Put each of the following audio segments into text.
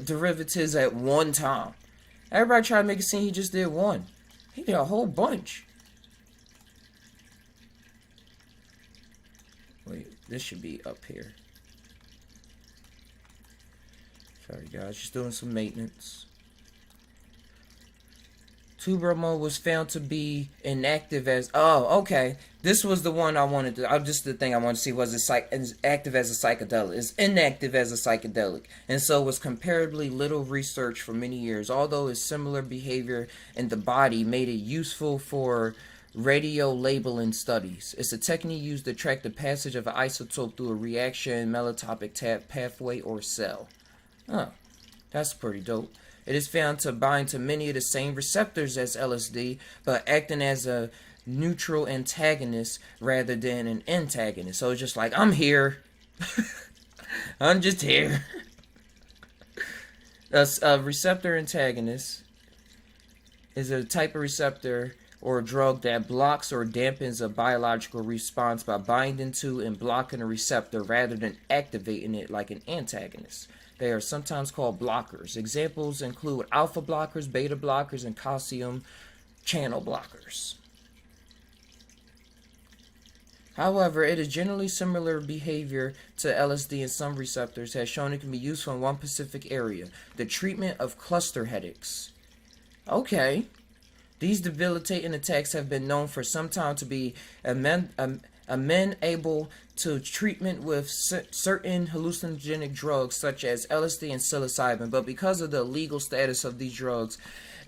derivatives at one time. Everybody try to make it seem he just did one. He did a whole bunch. Wait, this should be up here. Sorry guys, just doing some maintenance. Tubermo was found to be inactive as... Oh, okay. This was the one I wanted to... Just the thing I wanted to see. Was it active as a psychedelic? It's inactive as a psychedelic. And so was comparatively little research for many years. Although its similar behavior in the body made it useful for radio labeling studies. It's a technique used to track the passage of an isotope through a reaction, melatopic pathway, or cell. Oh, that's pretty dope. It is found to bind to many of the same receptors as LSD, but acting as a neutral antagonist rather than an antagonist. So it's just like, I'm here. I'm just here. A receptor antagonist is a type of receptor or a drug that blocks or dampens a biological response by binding to and blocking a receptor rather than activating it like an antagonist. They are sometimes called blockers. Examples include alpha blockers, beta blockers, and calcium channel blockers. However, it is generally similar behavior to LSD, and some receptors has shown it can be useful in one specific area, the treatment of cluster headaches. Okay. These debilitating attacks have been known for some time to be amenable to treatment with certain hallucinogenic drugs such as LSD and psilocybin, but because of the illegal status of these drugs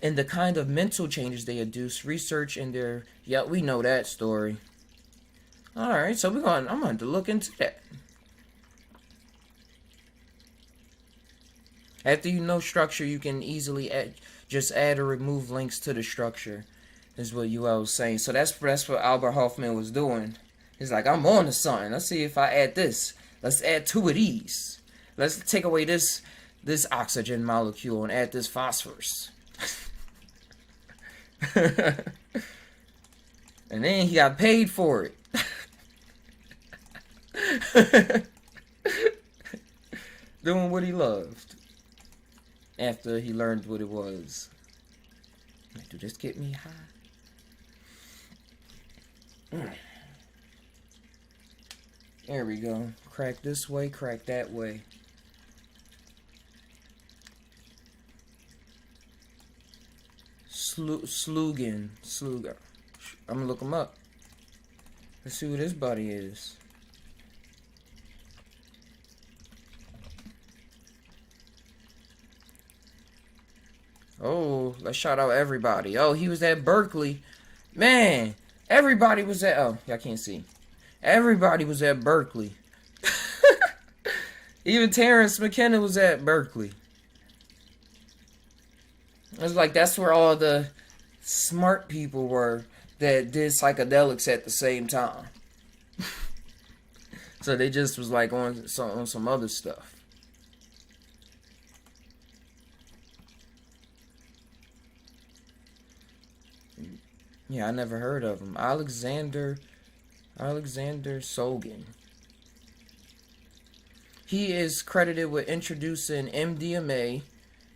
and the kind of mental changes they induce, research in their... Yeah, we know that story. Alright, so I'm going to look into that. After you know structure, you can easily just add or remove links to the structure, is what you all was saying. So that's what Albert Hoffman was doing. He's like, I'm on to something. Let's see if I add this. Let's add 2 of these. Let's take away this oxygen molecule and add this phosphorus. And then he got paid for it. Doing what he loved. After he learned what it was. Do this get me high? There we go. Crack this way, crack that way. Slugan. I'm gonna look him up. Let's see what his body is. Oh, let's shout out everybody. Oh, he was at Berkeley. Man, everybody was at... Oh, y'all can't see. Everybody was at Berkeley. Even Terrence McKenna was at Berkeley. It was like, that's where all the smart people were that did psychedelics at the same time. So they just was like on some other stuff. Yeah, I never heard of him. Alexander Solgan. He is credited with introducing MDMA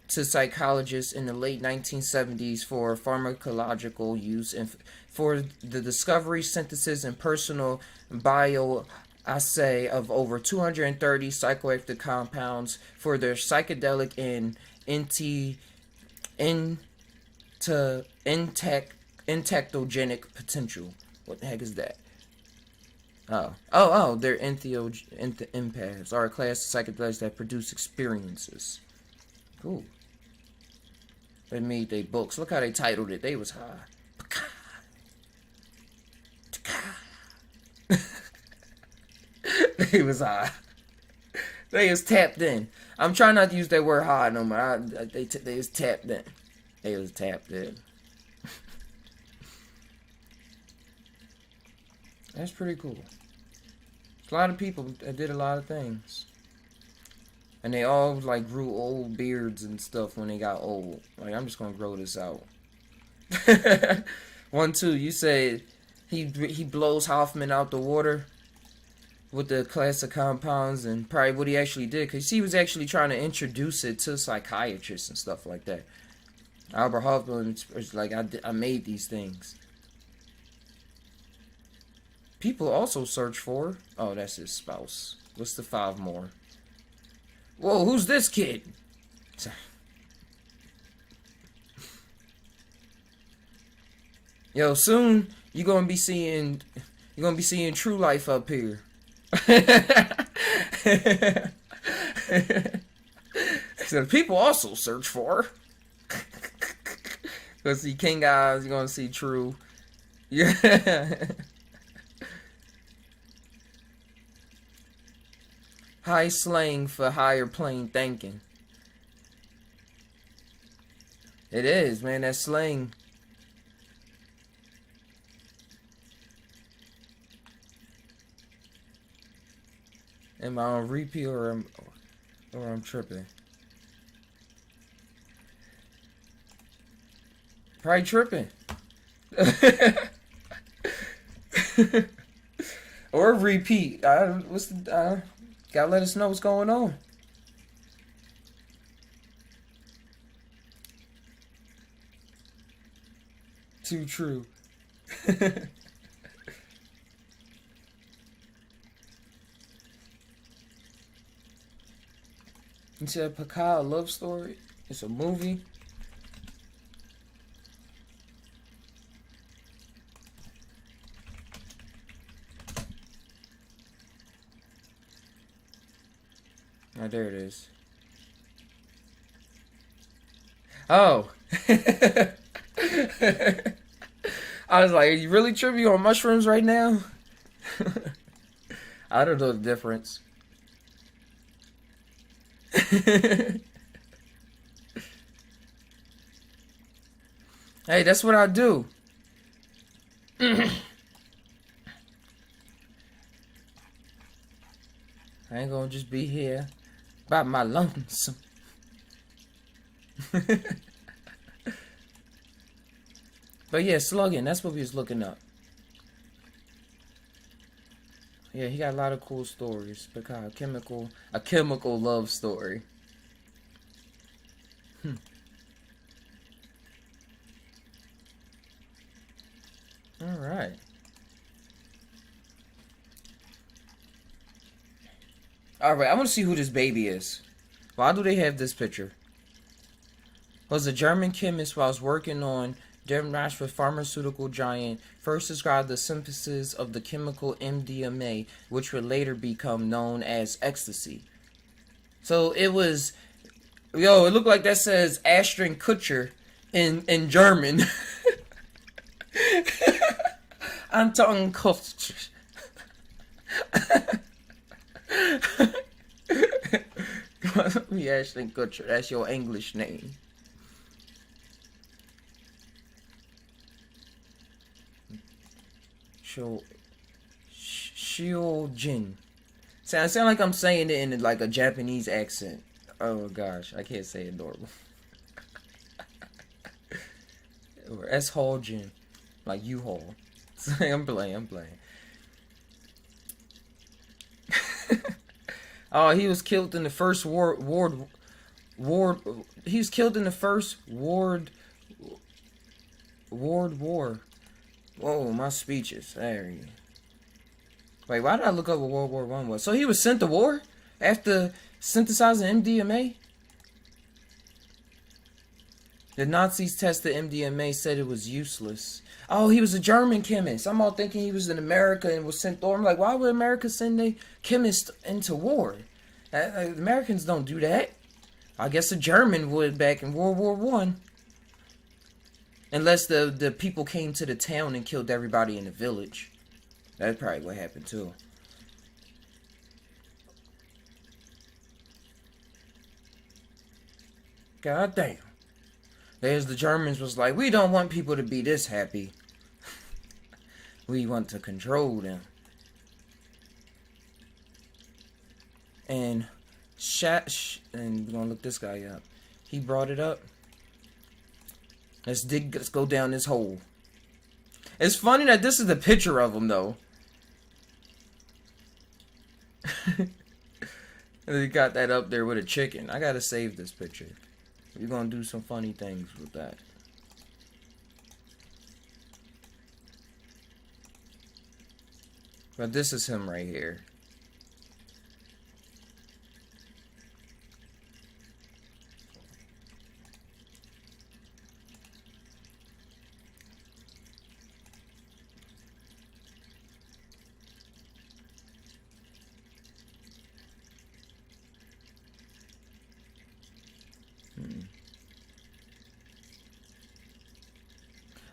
to psychologists in the late 1970s for pharmacological use and for the discovery, synthesis, and personal bioassay of over 230 psychoactive compounds for their psychedelic and entactogenic potential. What the heck is that? They're empaths, are a class of psychedelics that produce experiences. Cool. They made their books. Look how they titled it. They was high. They was high. They was tapped in. I'm trying not to use that word high no more. They was tapped in. They was tapped in. That's pretty cool. There's a lot of people that did a lot of things. And they all like grew old beards and stuff when they got old. Like, I'm just gonna grow this out. 1, 2, you said he blows Hoffman out the water with the class of compounds and probably what he actually did, because he was actually trying to introduce it to psychiatrists and stuff like that. Albert Hoffman was like, I made these things. People also search for, oh, that's his spouse. What's the 5 more? Whoa, who's this kid? Yo, soon you're gonna be seeing True Life up here. So people also search for. Gonna see King Eyes, you're gonna see True. Yeah. High slang for higher plane thinking. It is, man, that slang. Am I on repeat or I'm tripping? Probably tripping. Or repeat. Gotta let us know what's going on. Too true. You said Picard, a love story? It's a movie? Oh, there it is. Oh. I was like, are you really tripping on mushrooms right now? I don't know the difference. Hey, that's what I do. I ain't gonna just be here by my lonesome. But yeah, slugging, that's what we was looking up. Yeah, he got a lot of cool stories. Because a chemical love story. Alright. Alright, I want to see who this baby is. Why do they have this picture? Was a German chemist while working on Denmark for pharmaceutical giant first described the synthesis of the chemical MDMA, which would later become known as ecstasy. So it was, it looked like that says Ashton Kutcher in German. Anton Kutcher. Be Ashton Kutcher. That's your English name. Shiojin. Sound like I'm saying it in like a Japanese accent. Oh gosh, I can't say it normal. Or S-Haul Jin. Like U-Haul. I'm playing. Oh, he was killed in the first World War. Whoa, my speeches. There you go. Wait, why did I look up what World War I was? So he was sent to war after synthesizing MDMA? The Nazis tested MDMA, said it was useless. Oh, he was a German chemist. I'm all thinking he was in America and was sent there. I'm like, why would America send a chemist into war? Americans don't do that. I guess a German would back in World War One. Unless the people came to the town and killed everybody in the village. That's probably what happened too. God damn. There's the Germans was like, we don't want people to be this happy. We want to control them. And and we're gonna look this guy up. He brought it up. Let's go down this hole. It's funny that this is the picture of him though. They got that up there with a chicken. I gotta save this picture. We're gonna do some funny things with that. But this is him right here.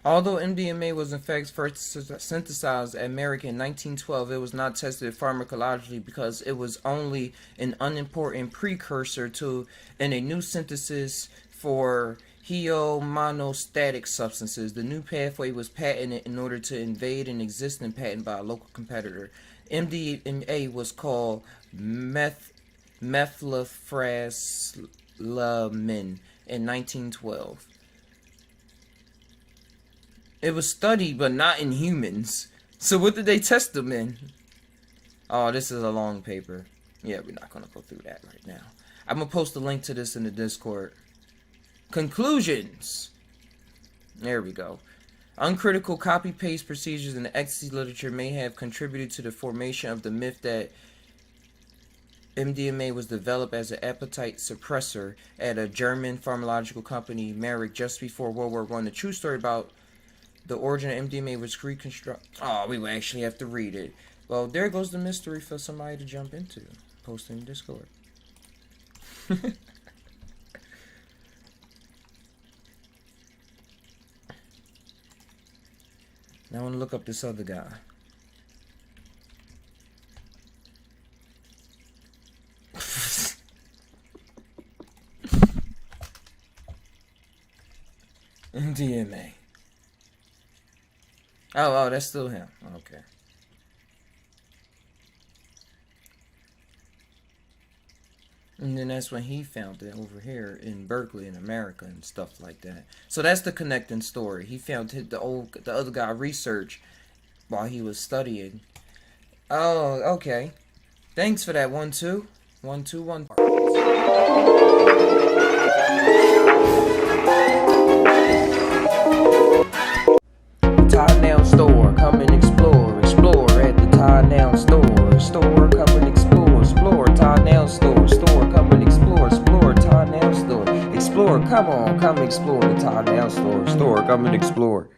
Although MDMA was in fact first synthesized at Merck in 1912, it was not tested pharmacologically because it was only an unimportant precursor to a new synthesis for homeostatic substances. The new pathway was patented in order to invade an existing patent by a local competitor. MDMA was called methylphenidramine in 1912. It was studied, but not in humans. So what did they test them in? Oh, this is a long paper. Yeah, we're not going to go through that right now. I'm going to post a link to this in the Discord. Conclusions. There we go. Uncritical copy-paste procedures in the ecstasy literature may have contributed to the formation of the myth that MDMA was developed as an appetite suppressor at a German pharmaceutical company, Merck, just before World War I. The true story about the origin of MDMA was reconstructed. Oh, we will actually have to read it. Well, there goes the mystery for somebody to jump into. Post in Discord. Now I want to look up this other guy. MDMA. Oh, that's still him. Okay. And then that's when he found it over here in Berkeley in America and stuff like that. So that's the connecting story. He found the other guy research while he was studying. Oh, okay. Thanks for that 1-2. 1-2-1. Tainow store, come and explore at the Tainow store, come and explore, Tainow store, come and explore, Tainow store, come on, come explore the Tainow store, come and explore.